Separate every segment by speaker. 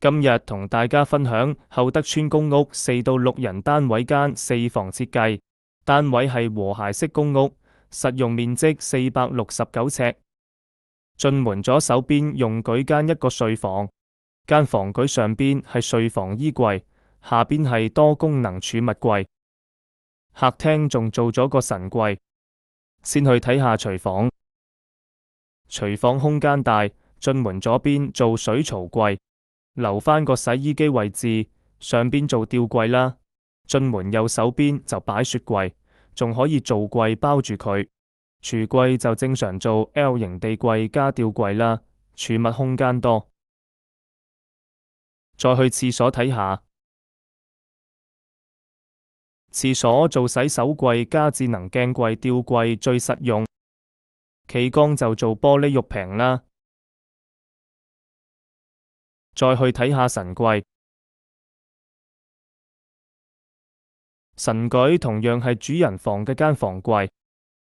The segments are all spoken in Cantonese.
Speaker 1: 今日同大家分享厚德村公屋4到6人單位間4房設計，單位係和諧式公屋，實用面積469尺。進門左手邊用舉間一個睡房，間房舉上邊係睡房衣櫃，下邊係多功能儲物櫃。客廳仲做咗個神櫃。先去睇下廚房，廚房空間大，進門左邊做水槽櫃，留返個洗衣機位置，上邊做吊櫃啦。進門右手邊就擺雪櫃，仲可以做櫃包住佢。櫥櫃就正常做 L 型地櫃加吊櫃啦，儲物空間多。再去廁所睇下，廁所做洗手櫃加智能鏡櫃吊櫃最實用，企缸就做玻璃玉屏啦。再去睇下神櫃，神櫃同樣係主人房嘅間房櫃，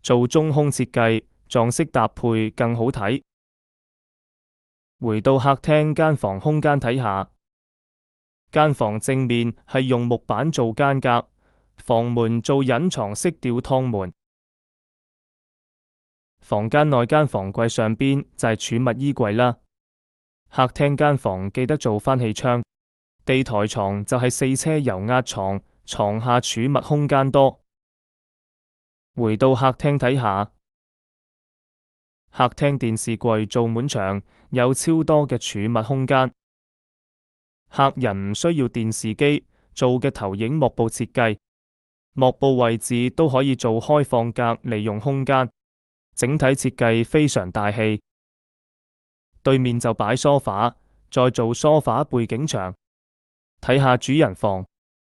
Speaker 1: 做中空設計，撞色搭配更好睇。回到客廳間房空間睇下，間房正面係用木板做間隔，房門做隱藏式吊趟門。房間內間房櫃上邊就係儲物衣櫃啦。客廳間房記得做翻氣窗。地台床就係4車油壓床，床下儲物空間多。回到客廳睇下，客廳電視櫃做滿牆，有超多嘅儲物空間。客人唔需要電視機，做嘅投影幕布設計，幕布位置都可以做開放格，利用空間。整體設計非常大氣。對面就擺梳化，再做梳化背景牆。睇下主人房，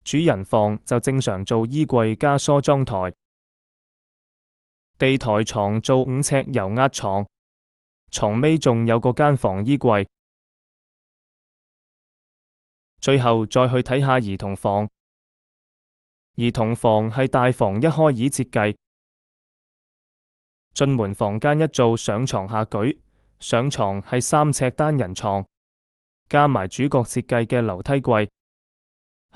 Speaker 1: 主人房就正常做衣櫃加梳妝台。地台床做5尺油壓床，床尾仲有個間房衣櫃。最後再去睇下兒童房，兒童房係大房一開椅設計。進門房間一做上床下舉，上床係3尺單人床，加埋主角設計嘅樓梯櫃。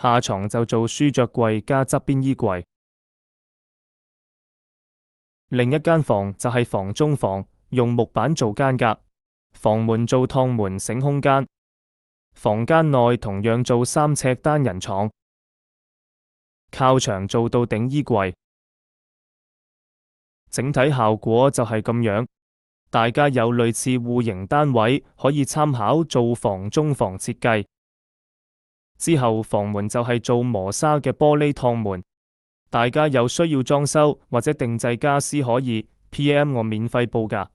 Speaker 1: 下床就做書着櫃加側邊衣櫃。另一間房就係房中房，用木板做間隔，房門做趟門省空間。房間內同樣做3尺單人床，靠牆做到頂衣櫃。整體效果就係咁樣。大家有類似戶型單位可以參考做房中房設計。之後房門就係做磨砂嘅玻璃趟門。大家有需要裝修或者定製家私可以 PM 我免費報價。